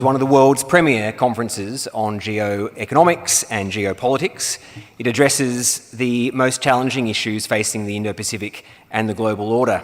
One of the world's premier conferences on geoeconomics and geopolitics. It addresses the most challenging issues facing the Indo-Pacific and the global order.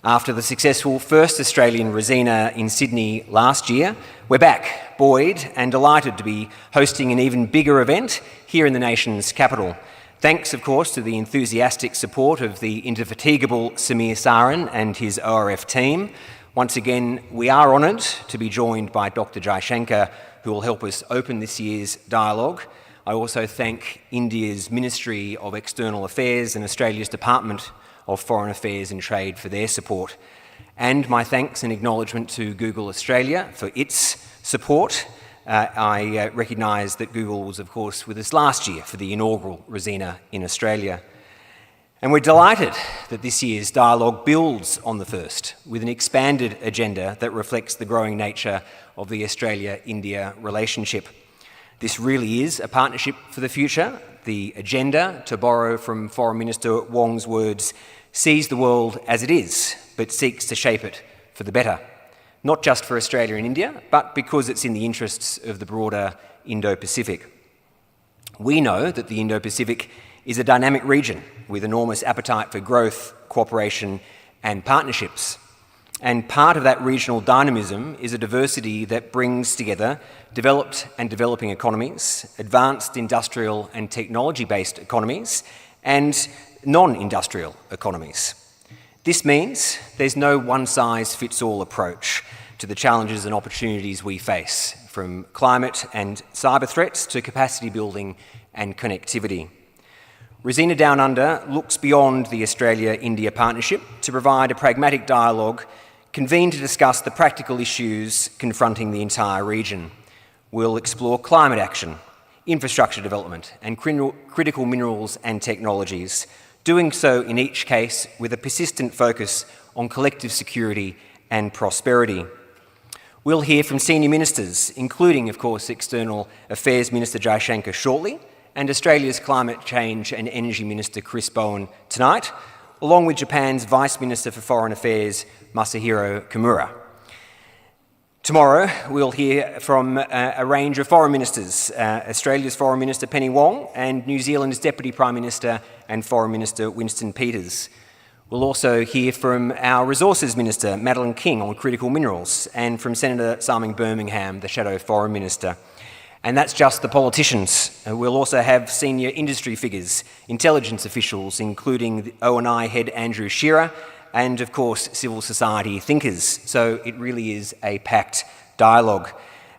After the successful first Australian Raisina in Sydney last year, we're back, buoyed and delighted to be hosting an even bigger event here in the nation's capital. Thanks, of course, to the enthusiastic support of the indefatigable Samir Saran and his ORF team. Once again, we are honoured to be joined by Dr. Jaishankar, who will help us open this year's dialogue. I also thank India's Ministry of External Affairs and Australia's Department of Foreign Affairs and Trade for their support. And my thanks and acknowledgement to Google Australia for its support. I recognise that Google was, of course, with us last year for the inaugural Raisina in Australia. And we're delighted that this year's dialogue builds on the first with an expanded agenda that reflects the growing nature of the Australia-India relationship. This really is a partnership for the future. The agenda, to borrow from Foreign Minister Wong's words, sees the world as it is, but seeks to shape it for the better. Not just for Australia and India, but because it's in the interests of the broader Indo-Pacific. We know that the Indo-Pacific is a dynamic region with enormous appetite for growth, cooperation and partnerships. And part of that regional dynamism is a diversity that brings together developed and developing economies, advanced industrial and technology-based economies, and non-industrial economies. This means there's no one-size-fits-all approach to the challenges and opportunities we face, from climate and cyber threats to capacity building and connectivity. Raisina Down Under looks beyond the Australia-India partnership to provide a pragmatic dialogue convened to discuss the practical issues confronting the entire region. We'll explore climate action, infrastructure development and critical minerals and technologies, doing so in each case with a persistent focus on collective security and prosperity. We'll hear from senior ministers, including, of course, External Affairs Minister Jaishankar shortly, and Australia's Climate Change and Energy Minister Chris Bowen tonight, along with Japan's Vice Minister for Foreign Affairs Masahiro Kimura. Tomorrow we'll hear from a range of foreign ministers, Australia's Foreign Minister Penny Wong and New Zealand's Deputy Prime Minister and Foreign Minister Winston Peters. We'll also hear from our Resources Minister Madeleine King on critical minerals and from Senator Simon Birmingham, the Shadow Foreign Minister. And that's just the politicians. We'll also have senior industry figures, intelligence officials, including the ONI head Andrew Shearer, and of course civil society thinkers. So it really is a packed dialogue.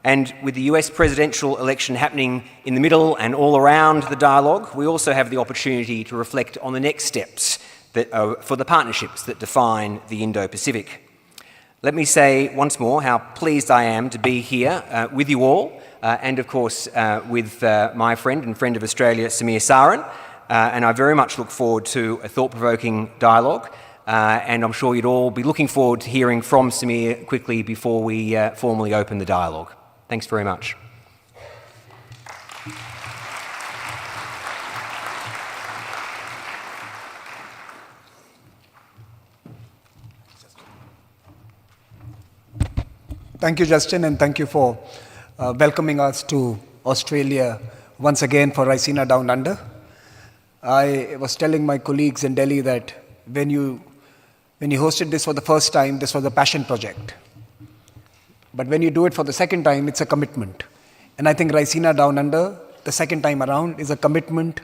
And with the US presidential election happening in the middle and all around the dialogue, we also have the opportunity to reflect on the next steps for the partnerships that define the Indo-Pacific. Let me say once more how pleased I am to be here with you all, and of course with my friend and friend of Australia, Samir Saran, and I very much look forward to a thought-provoking dialogue, and I'm sure you'd all be looking forward to hearing from Samir quickly before we formally open the dialogue. Thanks very much. Thank you, Justin, and thank you for welcoming us to Australia once again for Raisina Down Under. I was telling my colleagues in Delhi that when you hosted this for the first time, this was a passion project. But when you do it for the second time, it's a commitment. And I think Raisina Down Under, the second time around, is a commitment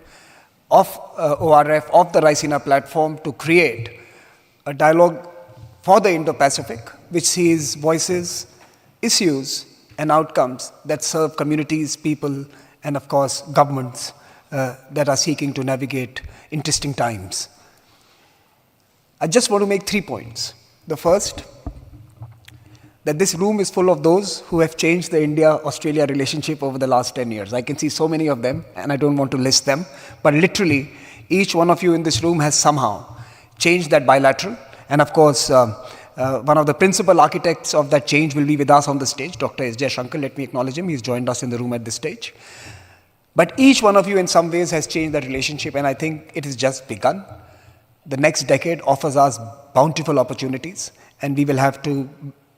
of ORF, of the Raisina platform, to create a dialogue for the Indo-Pacific, which sees voices, issues and outcomes that serve communities, people, and of course governments that are seeking to navigate interesting times. I just want to make 3 points. The first, that this room is full of those who have changed the India-Australia relationship over the last 10 years. I can see so many of them, and I don't want to list them, but literally each one of you in this room has somehow changed that bilateral. And of course, one of the principal architects of that change will be with us on the stage, Dr. Jaishankar. Let me acknowledge him. He's joined us in the room at this stage. But each one of you in some ways has changed that relationship, and I think it has just begun. The next decade offers us bountiful opportunities, and we will have to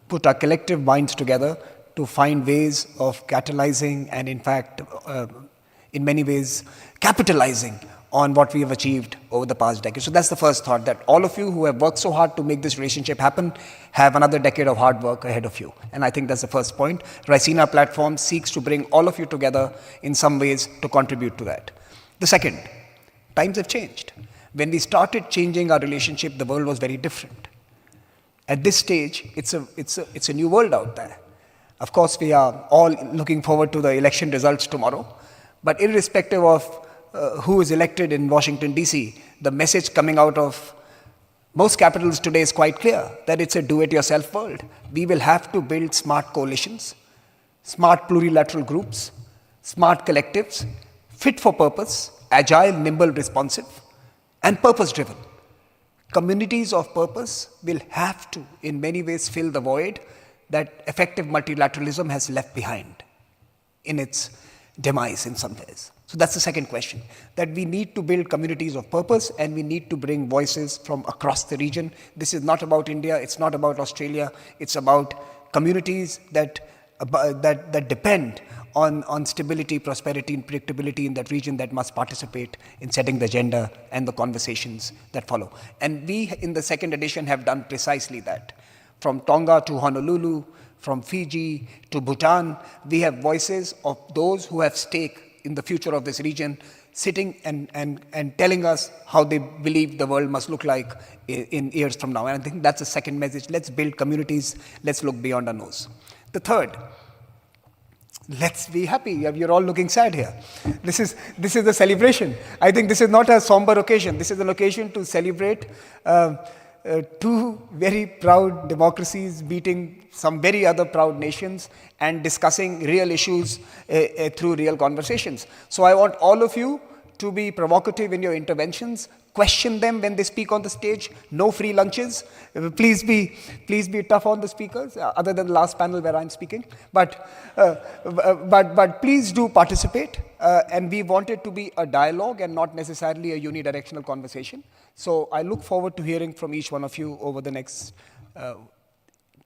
put our collective minds together to find ways of catalyzing and in fact, in many ways, capitalizing on what we have achieved over the past decade. So that's the first thought, that all of you who have worked so hard to make this relationship happen have another decade of hard work ahead of you. And I think that's the first point. Raisina platform seeks to bring all of you together in some ways to contribute to that. The second, times have changed. When we started changing our relationship, the world was very different. At this stage, it's a new world out there. Of course, we are all looking forward to the election results tomorrow. But irrespective of who is elected in Washington, D.C., the message coming out of most capitals today is quite clear, that it's a do-it-yourself world. We will have to build smart coalitions, smart plurilateral groups, smart collectives, fit for purpose, agile, nimble, responsive, and purpose-driven. Communities of purpose will have to, in many ways, fill the void that effective multilateralism has left behind in its demise in some ways. So that's the second question, that we need to build communities of purpose and we need to bring voices from across the region. This is not about India, it's not about Australia, it's about communities that depend on stability, prosperity, and predictability in that region, that must participate in setting the agenda and the conversations that follow. And we, in the second edition, have done precisely that. From Tonga to Honolulu, from Fiji to Bhutan, we have voices of those who have stake in the future of this region, sitting and telling us how they believe the world must look like in years from now. And I think that's the second message. Let's build communities. Let's look beyond our nose. The third, let's be happy. You're all looking sad here. This is a celebration. I think this is not a somber occasion. This is an occasion to celebrate two very proud democracies beating some very other proud nations and discussing real issues through real conversations. So I want all of you to be provocative in your interventions, question them when they speak on the stage, no free lunches. Please be tough on the speakers, other than the last panel where I'm speaking. But please do participate. And we want it to be a dialogue and not necessarily a unidirectional conversation. So I look forward to hearing from each one of you over the next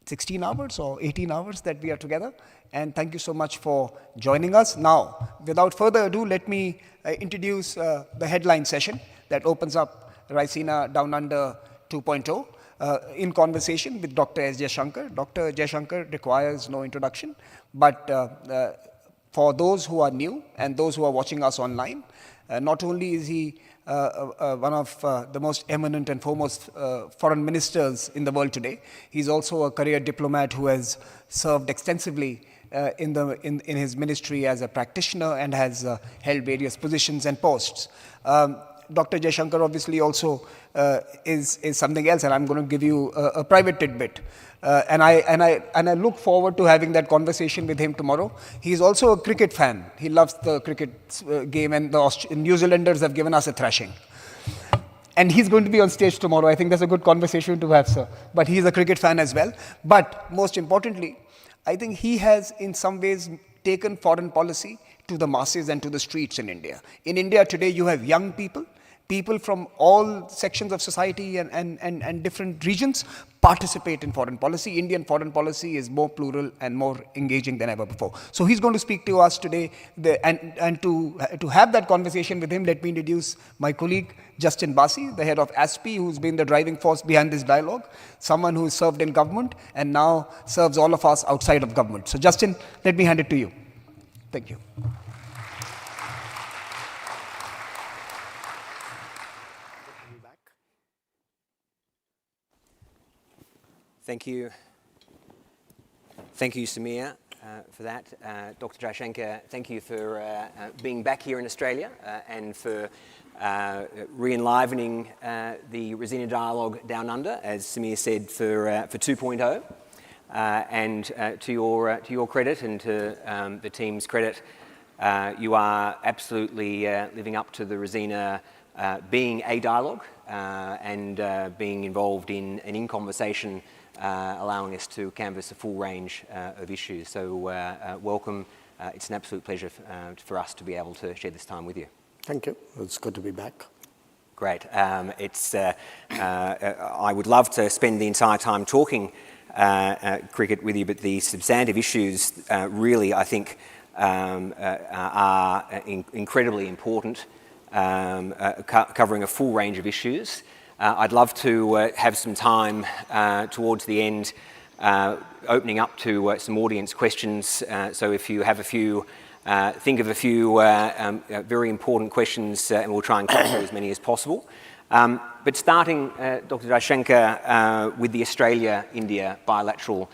16 hours or 18 hours that we are together. And thank you so much for joining us. Now, without further ado, let me introduce the headline session that opens up Raisina Down Under 2.0 in conversation with Dr. S. Jaishankar. Dr. Jaishankar requires no introduction, but for those who are new and those who are watching us online, not only is he one of the most eminent and foremost foreign ministers in the world today, he's also a career diplomat who has served extensively in his ministry as a practitioner and has held various positions and posts. Dr. Jaishankar obviously also is something else, and I'm going to give you a private tidbit. And I look forward to having that conversation with him tomorrow. He's also a cricket fan. He loves the cricket game, and the New Zealanders have given us a thrashing. And he's going to be on stage tomorrow. I think that's a good conversation to have, sir. But he's a cricket fan as well. But most importantly, I think he has in some ways taken foreign policy to the masses and to the streets in India. In India today, you have young people from all sections of society and different regions participate in foreign policy. Indian foreign policy is more plural and more engaging than ever before. So he's going to speak to us today, and to have that conversation with him, let me introduce my colleague, Justin Bassi, the head of ASPI, who's been the driving force behind this dialogue, someone who served in government and now serves all of us outside of government. So Justin, let me hand it to you. Thank you. Thank you. Thank you, Samir, for that. Dr. Jaishankar, thank you for being back here in Australia and for re-enlivening the Raisina dialogue down under, as Samir said, for 2.0. And to your credit and to the team's credit, you are absolutely living up to the Raisina being a dialogue and being involved in conversation, allowing us to canvass a full range of issues. So welcome. It's an absolute pleasure for us to be able to share this time with you. Thank you. It's good to be back. Great. I would love to spend the entire time talking cricket with you, but the substantive issues really, I think, are incredibly important, covering a full range of issues. I'd love to have some time towards the end opening up to some audience questions. So if you have a few, think of a few very important questions and we'll try and cover as many as possible. But starting, Dr. Jaishankar, with the Australia-India bilateral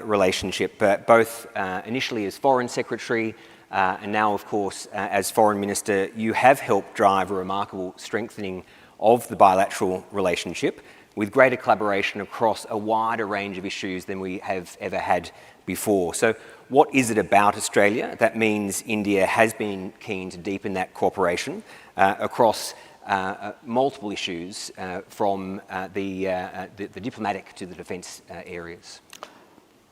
relationship, both initially as Foreign Secretary and now, of course, as Foreign Minister, you have helped drive a remarkable strengthening of the bilateral relationship with greater collaboration across a wider range of issues than we have ever had before. So what is it about Australia that means India has been keen to deepen that cooperation across multiple issues from the diplomatic to the defence areas?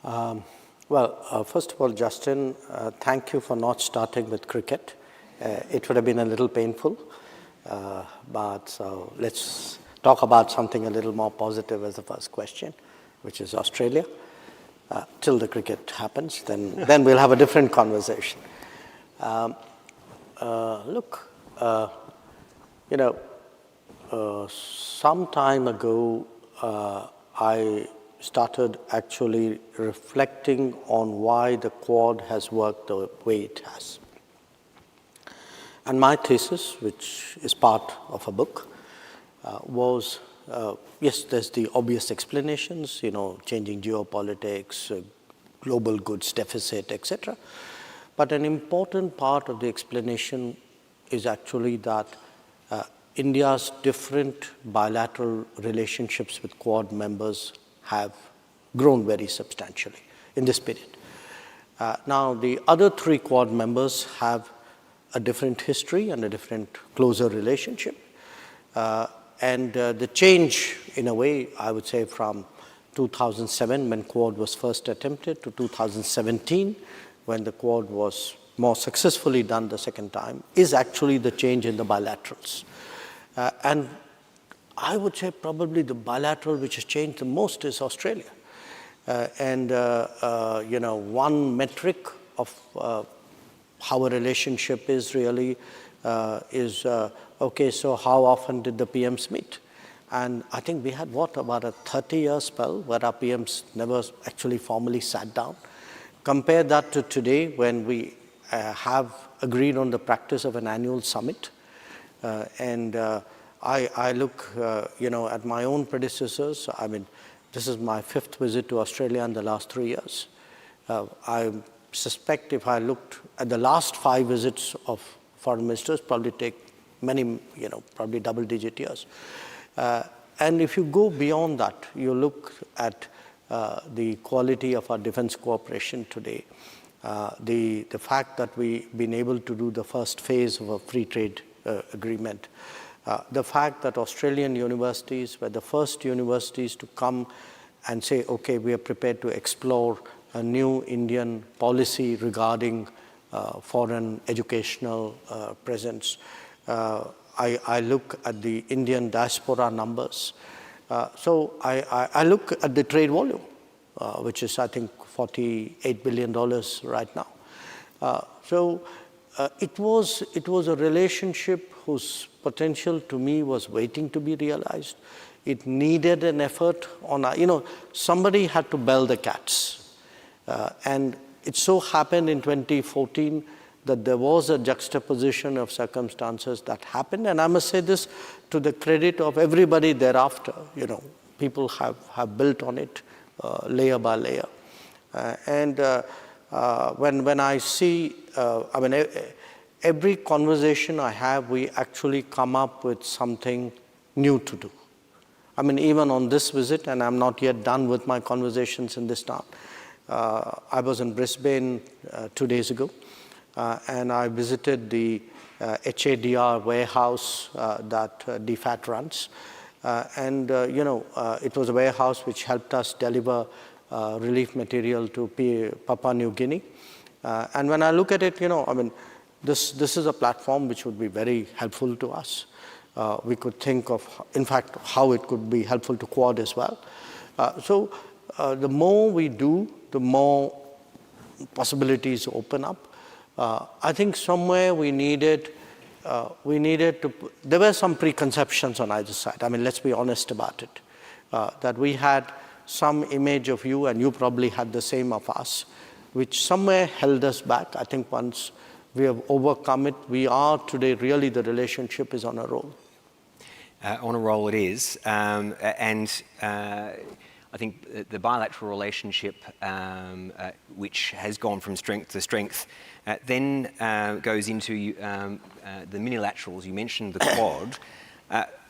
First of all, Justin, thank you for not starting with cricket. It would have been a little painful, but so let's talk about something a little more positive as the first question, which is Australia. Till the cricket happens, then we'll have a different conversation. Look, some time ago, I started actually reflecting on why the Quad has worked the way it has. And my thesis, which is part of a book, was, yes, there's the obvious explanations, changing geopolitics, global goods deficit, etc. But an important part of the explanation is actually that India's different bilateral relationships with Quad members have grown very substantially in this period. Now, the other three Quad members have a different history and a different, closer relationship. And the change, in a way, I would say from 2007, when Quad was first attempted, to 2017, when the Quad was more successfully done the second time, is actually the change in the bilaterals. And I would say probably the bilateral which has changed the most is Australia. One metric of how a relationship is really is, okay, so how often did the PMs meet? And I think we had, about a 30-year spell where our PMs never actually formally sat down. Compare that to today when we have agreed on the practice of an annual summit. I look, at my own predecessors. I mean, this is my 5th visit to Australia in the last 3 years. I suspect if I looked at the last 5 visits of foreign ministers, probably take many, probably double-digit years. And if you go beyond that, you look at the quality of our defense cooperation today, the fact that we've been able to do the first phase of a free trade agreement, the fact that Australian universities were the first universities to come and say, okay, we are prepared to explore a new Indian policy regarding foreign educational presence. I look at the Indian diaspora numbers. So I look at the trade volume, which is, I think, $48 billion right now. It was a relationship whose potential to me was waiting to be realized. It needed an effort on, somebody had to bell the cats. And it so happened in 2014 that there was a juxtaposition of circumstances that happened. And I must say this to the credit of everybody thereafter. People have built on it layer by layer. When I see, every conversation I have, we actually come up with something new to do. Even on this visit, and I'm not yet done with my conversations in this town. I was in Brisbane 2 days ago, and I visited the HADR warehouse that DFAT runs. It was a warehouse which helped us deliver relief material to Papua New Guinea. And when I look at it, this is a platform which would be very helpful to us. We could think of, in fact, how it could be helpful to Quad as well. the more we do, the more possibilities open up. I think somewhere we needed to, there were some preconceptions on either side. I mean, let's be honest about it. That we had some image of you, and you probably had the same of us, which somewhere held us back. I think once we have overcome it, we are today, really the relationship is on a roll. On a roll it is. I think the bilateral relationship, which has gone from strength to strength, then goes into the minilaterals. You mentioned the Quad.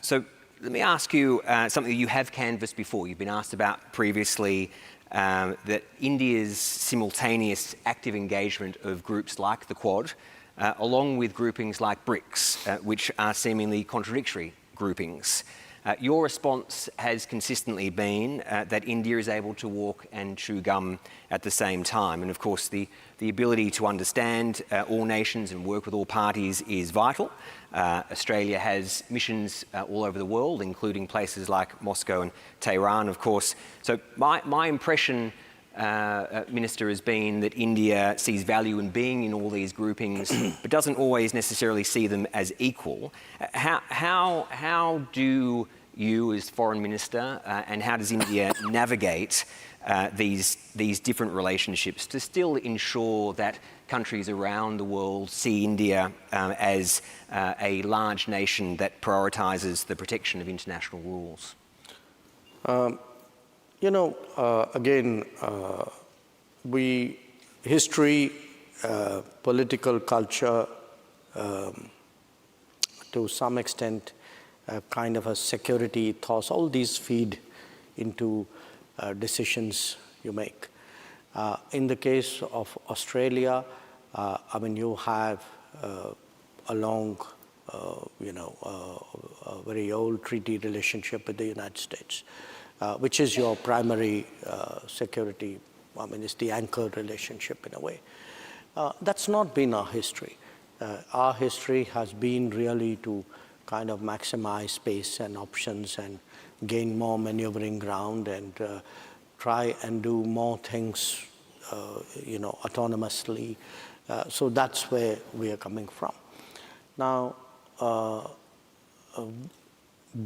So let me ask you something that you have canvassed before. You've been asked about previously that India's simultaneous active engagement of groups like the Quad, along with groupings like BRICS, which are seemingly contradictory groupings. Your response has consistently been that India is able to walk and chew gum at the same time. And of course, the ability to understand all nations and work with all parties is vital. Australia has missions all over the world, including places like Moscow and Tehran, of course. So my impression, Minister, has been that India sees value in being in all these groupings, but doesn't always necessarily see them as equal. How do you, as Foreign Minister, and how does India navigate these different relationships to still ensure that countries around the world see India as a large nation that prioritises the protection of international rules? Again, history, political culture, to some extent, kind of a security ethos, all these feed into decisions you make. In the case of Australia, I mean, you have a long, a very old treaty relationship with the United States, which is your primary security. I mean, it's the anchor relationship in a way. That's not been our history. Our history has been really to kind of maximize space and options and gain more maneuvering ground and try and do more things, autonomously. So that's where we are coming from. Now,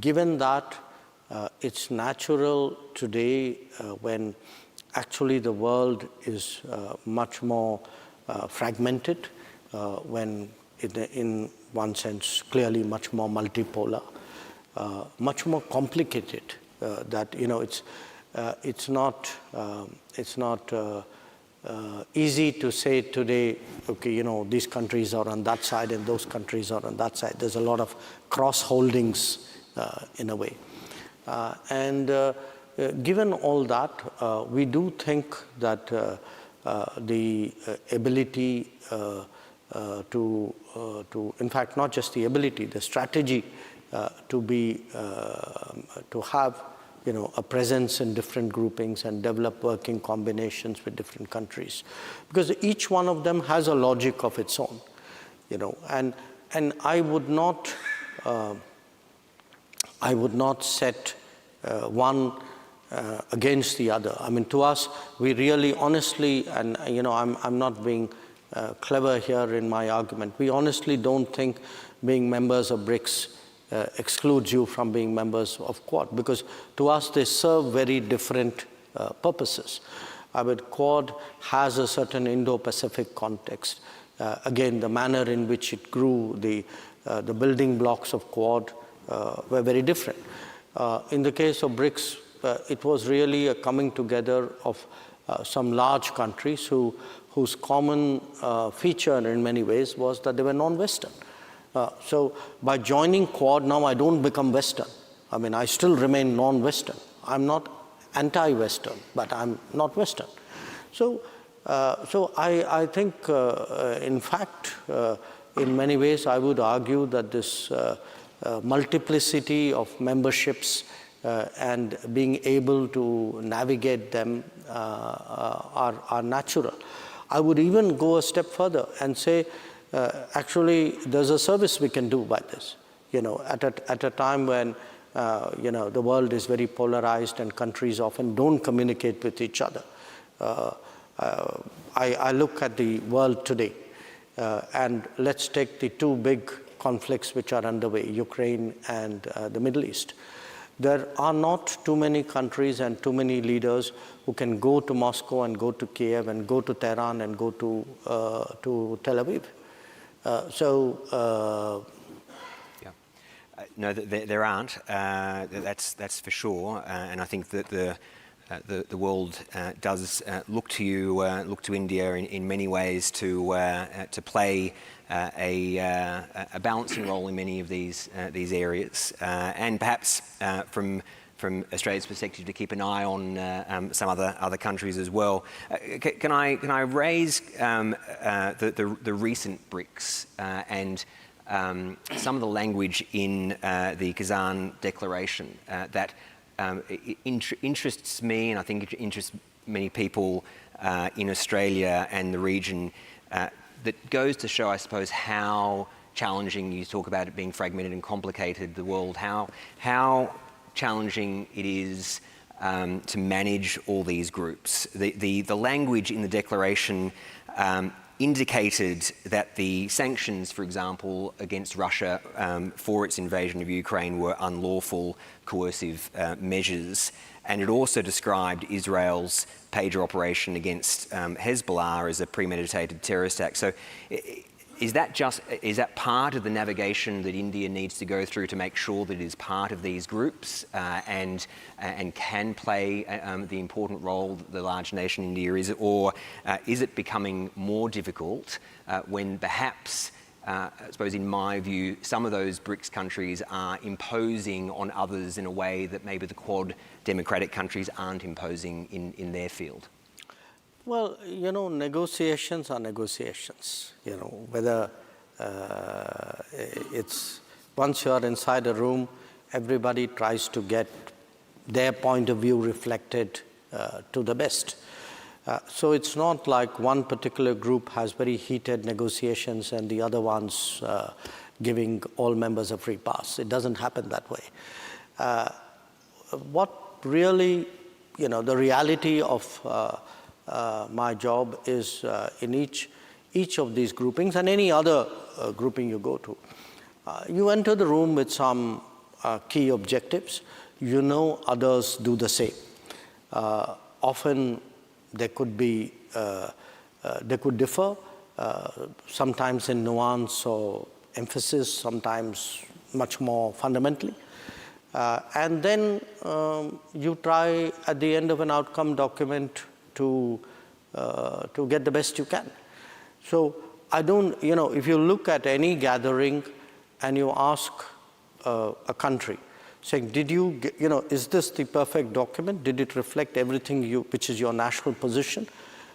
given that, it's natural today when actually the world is much more fragmented, when in one sense clearly much more multipolar, much more complicated, that it's not easy to say today, okay, these countries are on that side and those countries are on that side. There's a lot of cross holdings in a way. Given all that, we do think that the ability to, in fact, not just the ability, the strategy to have, a presence in different groupings and develop working combinations with different countries, because each one of them has a logic of its own, and I would not set one against the other. I mean, to us, we really honestly, and I'm not being clever here in my argument, we honestly don't think being members of BRICS excludes you from being members of Quad, because to us they serve very different purposes. I mean, Quad has a certain Indo-Pacific context. Again, the manner in which it grew, the building blocks of Quad were very different. In the case of BRICS, it was really a coming together of some large countries whose common feature in many ways was that they were non-Western. So by joining Quad, now I don't become Western. I mean, I still remain non-Western. I'm not anti-Western, but I'm not Western. So I think, in fact, in many ways, I would argue that this multiplicity of memberships and being able to navigate them are natural. I would even go a step further and say, actually, there's a service we can do by this. At a time when the world is very polarized and countries often don't communicate with each other. I look at the world today, and let's take the two big conflicts which are underway, Ukraine and the Middle East. There are not too many countries and too many leaders who can go to Moscow and go to Kiev and go to Tehran and go to Tel Aviv. No, there aren't. That's for sure. And I think that the world does look to you, look to India in many ways to play a balancing role in many of these areas, and perhaps from Australia's perspective to keep an eye on some other countries as well. Can I raise the recent BRICS and some of the language in the Kazan Declaration that interests me, and I think it interests many people in Australia and the region, that goes to show, I suppose, how challenging, you talk about it being fragmented and complicated, the world, how challenging it is to manage all these groups. The language in the declaration indicated that the sanctions, for example, against Russia for its invasion of Ukraine were unlawful, coercive measures. And it also described Israel's pager operation against Hezbollah as a premeditated terrorist act. So is that part of the navigation that India needs to go through to make sure that it is part of these groups and can play the important role that the large nation India is, or is it becoming more difficult when perhaps, I suppose in my view, some of those BRICS countries are imposing on others in a way that maybe the Quad democratic countries aren't imposing in their field? Well, negotiations are negotiations. Whether it's once you are inside a room, everybody tries to get their point of view reflected to the best. So it's not like one particular group has very heated negotiations and the other ones giving all members a free pass. It doesn't happen that way. What really, the reality of my job is in each of these groupings and any other grouping you go to, you enter the room with some key objectives. Others do the same. Often they could differ, sometimes in nuance or emphasis, sometimes much more fundamentally. And then you try at the end of an outcome document to get the best you can. So I don't, if you look at any gathering and you ask a country, saying, did you, is this the perfect document? Did it reflect everything which is your national position?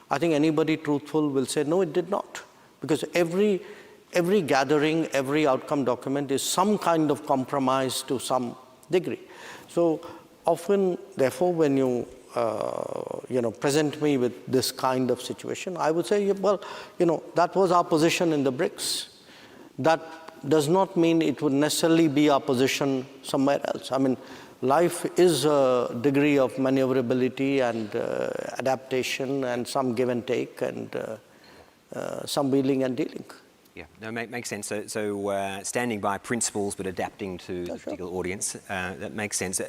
I think anybody truthful will say, no, it did not. Because every gathering, every outcome document is some kind of compromise to some degree. So often, therefore, when you present me with this kind of situation, I would say, well, that was our position in the BRICS. That does not mean it would necessarily be our position somewhere else. I mean, life is a degree of maneuverability and adaptation and some give and take and some wheeling and dealing. Yeah, no, makes sense. So standing by principles but adapting to the particular audience, that makes sense.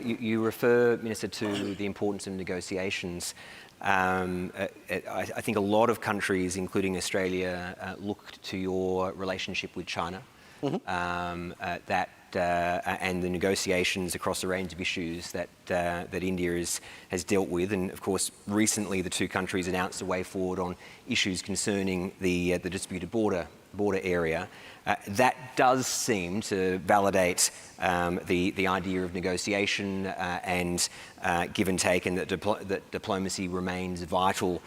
You refer, Minister, to the importance of negotiations. I think a lot of countries, including Australia, look to your relationship with China, and the negotiations across a range of issues that India has dealt with. And of course, recently the two countries announced a way forward on issues concerning the disputed border area. That does seem to validate the idea of negotiation and give and take, and that diplomacy remains vital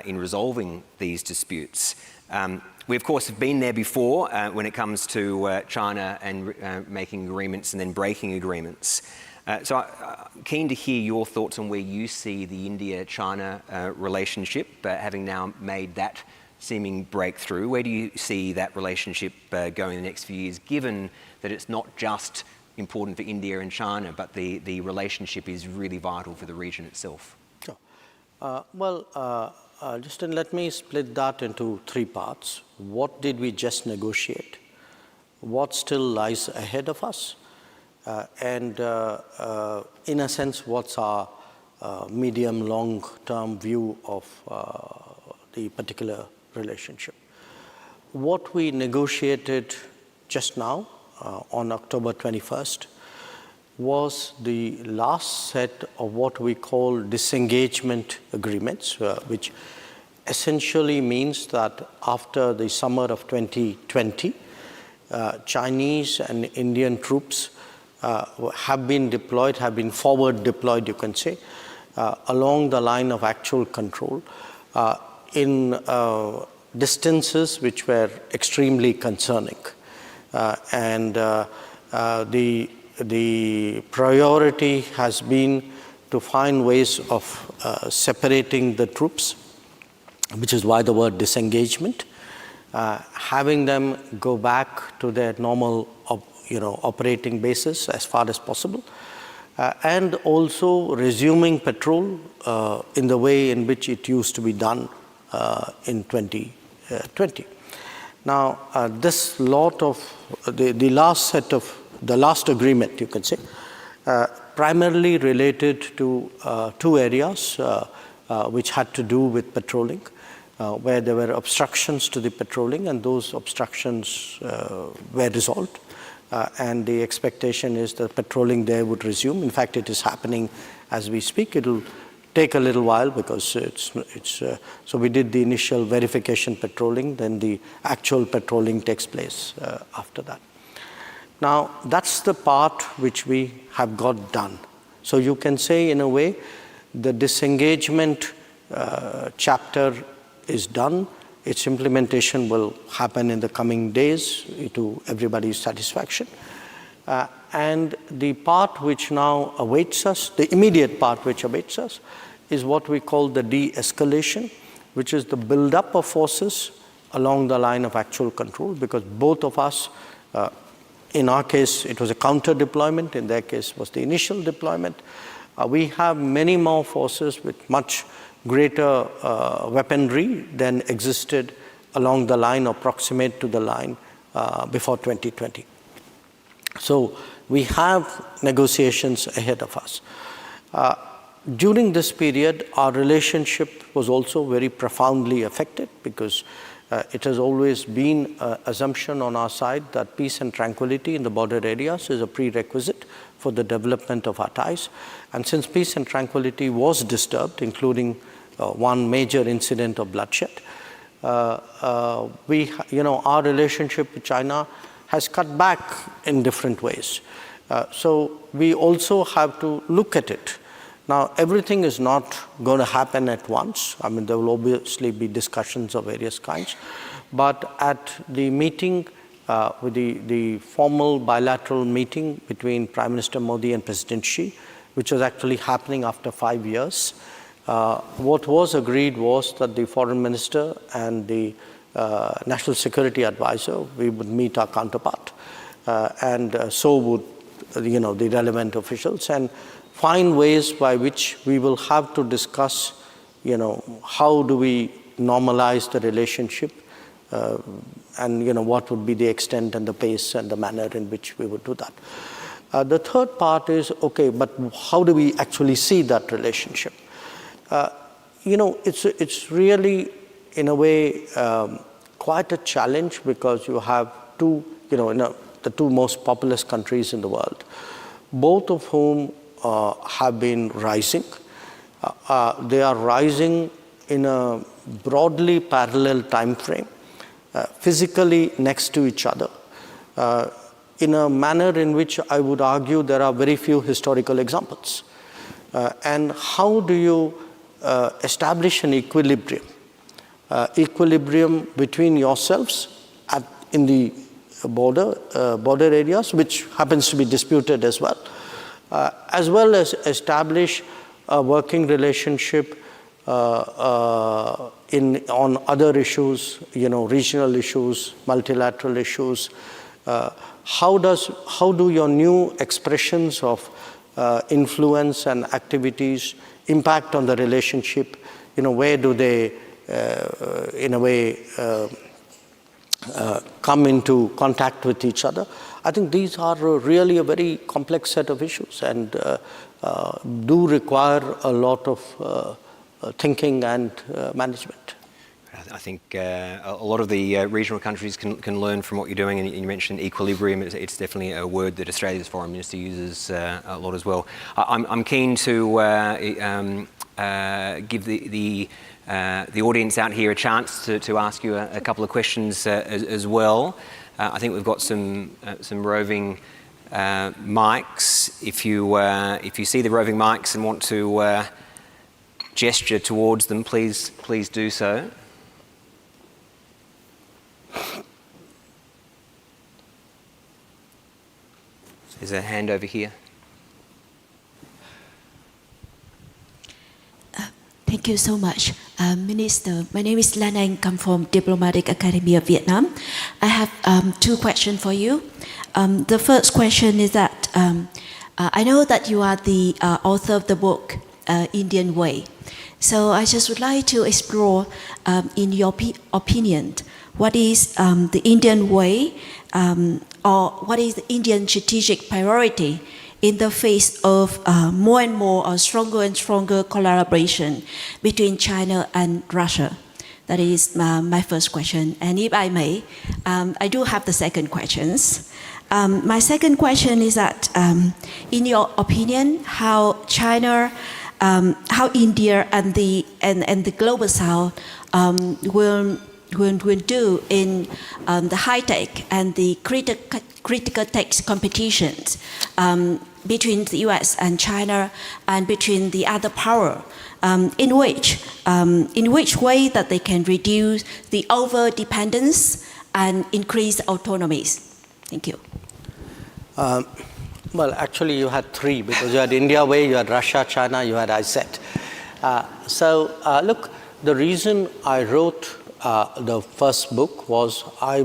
in resolving these disputes. We, of course, have been there before when it comes to China and making agreements and then breaking agreements. So I'm keen to hear your thoughts on where you see the India-China relationship, having now made that seeming breakthrough. Where do you see that relationship going in the next few years, given that it's not just important for India and China, but the relationship is really vital for the region itself? Sure. Justin, let me split that into three parts. What did we just negotiate? What still lies ahead of us? And in a sense, what's our medium, long-term view of the particular relationship? What we negotiated just now on October 21st was the last set of what we call disengagement agreements, which essentially means that after the summer of 2020, Chinese and Indian troops have been deployed, have been forward deployed, you can say, along the line of actual control in distances which were extremely concerning. And the priority has been to find ways of separating the troops, which is why the word disengagement, having them go back to their normal operating basis as far as possible, and also resuming patrol in the way in which it used to be done in 2020. Now, this lot of the last set of the last agreement, you can say, primarily related to two areas which had to do with patrolling, where there were obstructions to the patrolling, and those obstructions were resolved. And the expectation is that patrolling there would resume. In fact, it is happening as we speak. It will take a little while because so we did the initial verification patrolling, then the actual patrolling takes place after that. Now, that's the part which we have got done. So you can say, in a way, the disengagement chapter is done. Its implementation will happen in the coming days to everybody's satisfaction. And the part which now awaits us, the immediate part which awaits us, is what we call the de-escalation, which is the build-up of forces along the line of actual control, because both of us, in our case, it was a counter-deployment. In their case, was the initial deployment. We have many more forces with much greater weaponry than existed along the line or proximate to the line before 2020. So we have negotiations ahead of us. During this period, our relationship was also very profoundly affected, because it has always been an assumption on our side that peace and tranquility in the border areas is a prerequisite for the development of our ties. And since peace and tranquility was disturbed, including one major incident of bloodshed, our relationship with China has cut back in different ways. So we also have to look at it. Now, everything is not going to happen at once. I mean, there will obviously be discussions of various kinds. But at the meeting, with the formal bilateral meeting between Prime Minister Modi and President Xi, which was actually happening after 5 years, what was agreed was that the foreign minister and the national security advisor, we would meet our counterpart, and so would the relevant officials, and find ways by which we will have to discuss, how do we normalize the relationship, and what would be the extent and the pace and the manner in which we would do that. The third part is, okay, but how do we actually see that relationship? It's really, in a way, quite a challenge, because you have two, the two most populous countries in the world, both of whom have been rising. They are rising in a broadly parallel time frame, physically next to each other, in a manner in which I would argue there are very few historical examples. And how do you establish an equilibrium between yourselves in the border areas, which happens to be disputed as well as establish a working relationship on other issues, regional issues, multilateral issues, How do your new expressions of influence and activities impact on the relationship? Where do they, in a way, come into contact with each other? I think these are really a very complex set of issues and do require a lot of thinking and management. I think a lot of the regional countries can learn from what you're doing, and you mentioned equilibrium. It's definitely a word that Australia's foreign minister uses a lot as well. I'm keen to give the audience out here a chance to ask you a couple of questions as well. I think we've got some roving mics. If you see the roving mics and want to gesture towards them, please do so. There's a hand over here. Thank you so much. Minister, my name is Lan Anh, come from Diplomatic Academy of Vietnam. I have two questions for you. The first question is that I know that you are the author of the book, Indian Way. So I just would like to explore, in your opinion, what is the Indian way, or what is the Indian strategic priority in the face of more and more or stronger and stronger collaboration between China and Russia? That is my first question. And if I may, I do have the second questions. My second question is that, in your opinion, how China, how India and the global South will do in the high-tech and the critical tech competitions between the US and China and between the other power, in which way that they can reduce the over-dependence and increase autonomies? Thank you. Well, actually you had three, because you had India Way, you had Russia, China, you had ISET. Look, the reason I wrote the first book was I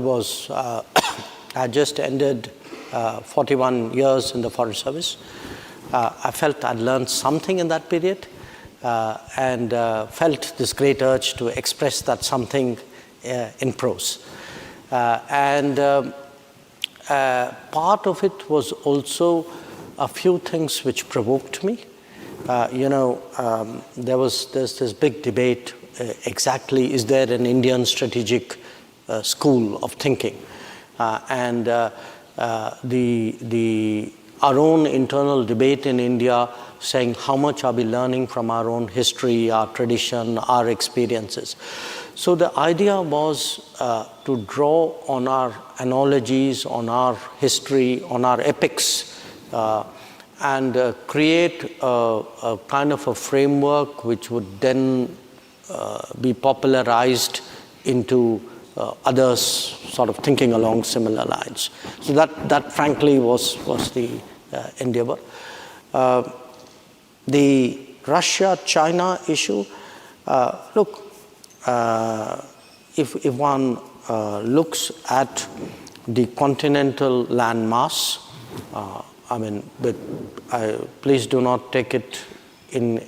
just ended 41 years in the Foreign Service. I felt I'd learned something in that period and felt this great urge to express that something in prose. Part of it was also a few things which provoked me. There's this big debate, exactly, is there an Indian strategic school of thinking? Our own internal debate in India saying how much are we learning from our own history, our tradition, our experiences. So the idea was to draw on our analogies, on our history, on our epics, and create a kind of a framework which would then be popularized into others sort of thinking along similar lines. So that frankly was the endeavor. The Russia-China issue, look, if one looks at the continental landmass, please do not take it in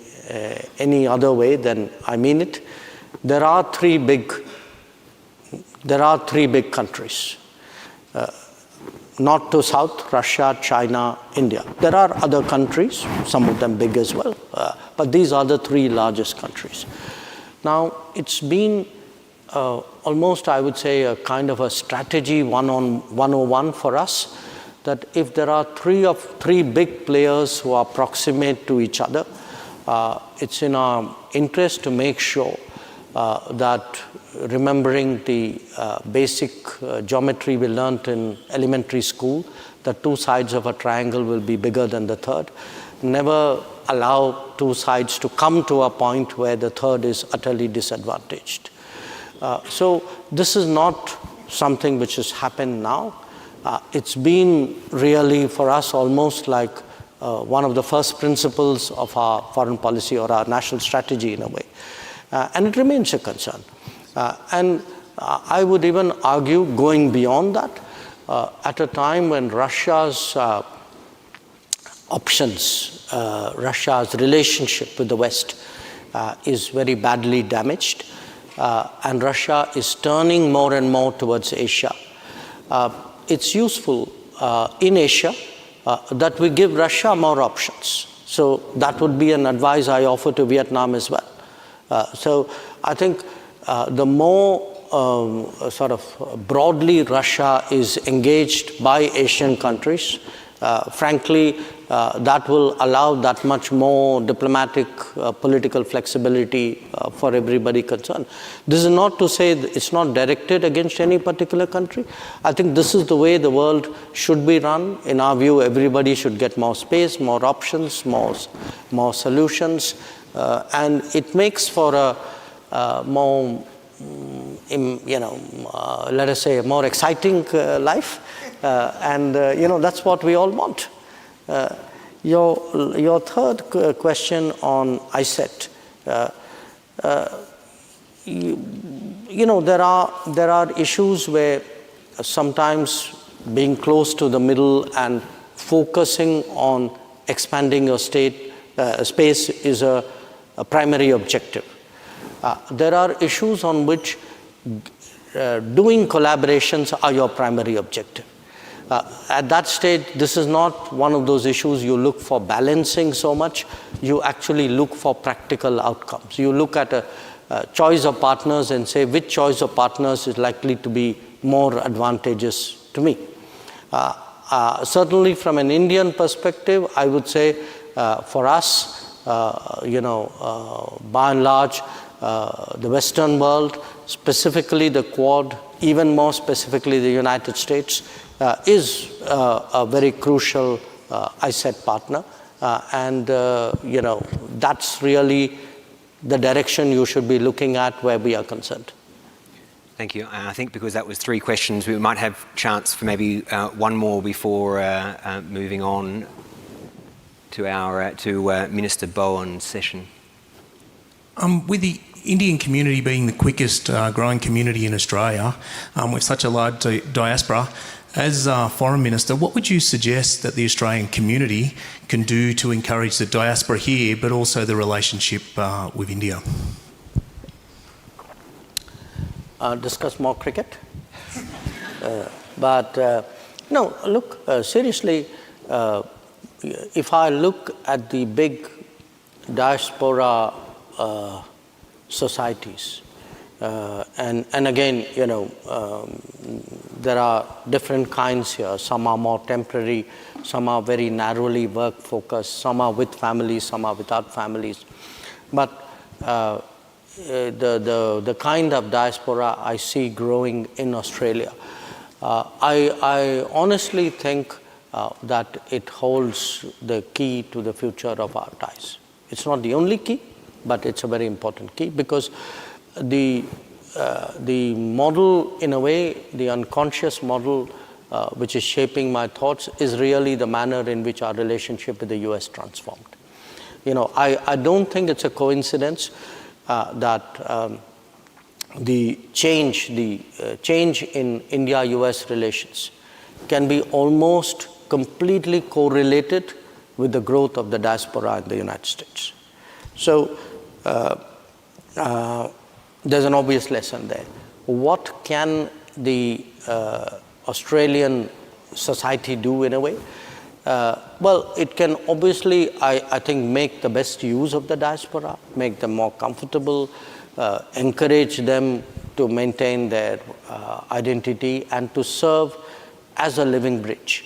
any other way than I mean it. There are three big countries, north to south, Russia, China, India. There are other countries, some of them big as well, but these are the three largest countries. Now, it's been almost, I would say, a kind of a strategy 101 for us, that if there are three big players who are proximate to each other, it's in our interest to make sure that, remembering the basic geometry we learnt in elementary school, the two sides of a triangle will be bigger than the third. Never allow two sides to come to a point where the third is utterly disadvantaged. So this is not something which has happened now. It's been really for us almost like one of the first principles of our foreign policy or our national strategy in a way. And it remains a concern. And I would even argue, going beyond that, at a time when Russia's options, Russia's relationship with the West is very badly damaged, and Russia is turning more and more towards Asia. It's useful in Asia that we give Russia more options. So that would be an advice I offer to Vietnam as well. So I think the more sort of broadly Russia is engaged by Asian countries, frankly, that will allow that much more diplomatic, political flexibility for everybody concerned. This is not to say that it's not directed against any particular country. I think this is the way the world should be run. In our view, everybody should get more space, more options, more solutions, and it makes for a more, let us say, a more exciting life, and that's what we all want. Your third question on ISET, there are issues where sometimes being close to the middle and focusing on expanding your space is a primary objective. There are issues on which doing collaborations are your primary objective. At that stage, this is not one of those issues you look for balancing so much. You actually look for practical outcomes. You look at a choice of partners and say, which choice of partners is likely to be more advantageous to me? Certainly from an Indian perspective, I would say for us, by and large, the Western world, specifically the Quad, even more specifically the United States, is a very crucial ISET partner, and that's really the direction you should be looking at where we are concerned. Thank you. And I think because that was 3 questions, we might have chance for maybe one more before moving on to our Minister Bowen's session. With the Indian community being the quickest growing community in Australia, with such a large diaspora, as Foreign Minister, what would you suggest that the Australian community can do to encourage the diaspora here, but also the relationship with India? Discuss more cricket. No, look, seriously, if I look at the big diaspora societies, and again, there are different kinds here. Some are more temporary, some are very narrowly work focused, some are with families, some are without families. But the kind of diaspora I see growing in Australia, I honestly think that it holds the key to the future of our ties. It's not the only key, but it's a very important key, because the model, in a way, the unconscious model which is shaping my thoughts is really the manner in which our relationship with the US transformed. I don't think it's a coincidence that the change in India-US relations can be almost completely correlated with the growth of the diaspora in the United States. So there's an obvious lesson there. What can the Australian society do in a way? Well, it can obviously, I think, make the best use of the diaspora, make them more comfortable, encourage them to maintain their identity and to serve as a living bridge.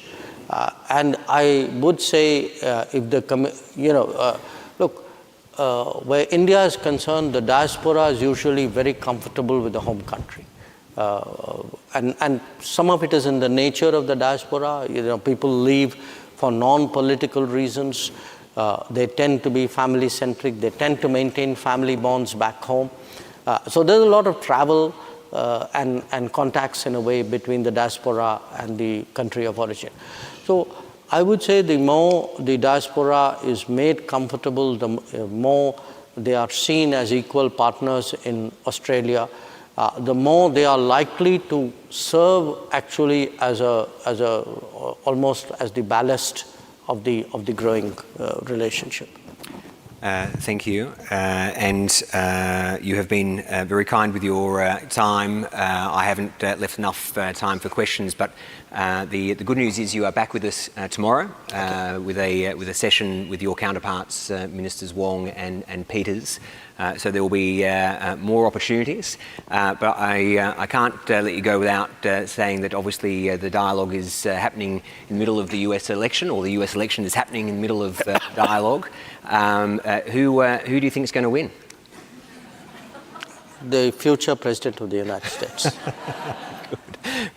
And I would say, if the, look, where India is concerned, the diaspora is usually very comfortable with the home country. And some of it is in the nature of the diaspora. People leave for non-political reasons. They tend to be family-centric. They tend to maintain family bonds back home. So there's a lot of travel and contacts, in a way, between the diaspora and the country of origin. So I would say the more the diaspora is made comfortable, the more they are seen as equal partners in Australia, the more they are likely to serve actually as almost as the ballast of the growing relationship. Thank you. And you have been very kind with your time. I haven't left enough time for questions, but the good news is you are back with us tomorrow with a session with your counterparts, Ministers Wong and Peters. So there will be more opportunities. But I can't let you go without saying that obviously the dialogue is happening in the middle of the US election, or the US election is happening in the middle of dialogue. Who do you think is going to win? The future President of the United States.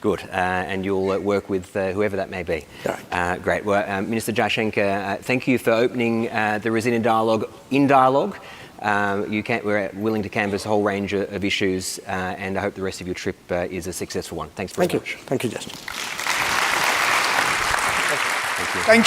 Good. And you'll work with whoever that may be. Right. Great. Well, Minister Jaishankar, thank you for opening the Raisina dialogue in dialogue. We're willing to canvass a whole range of issues, and I hope the rest of your trip is a successful one. Thanks very much. Thank you, Justin. Thank you.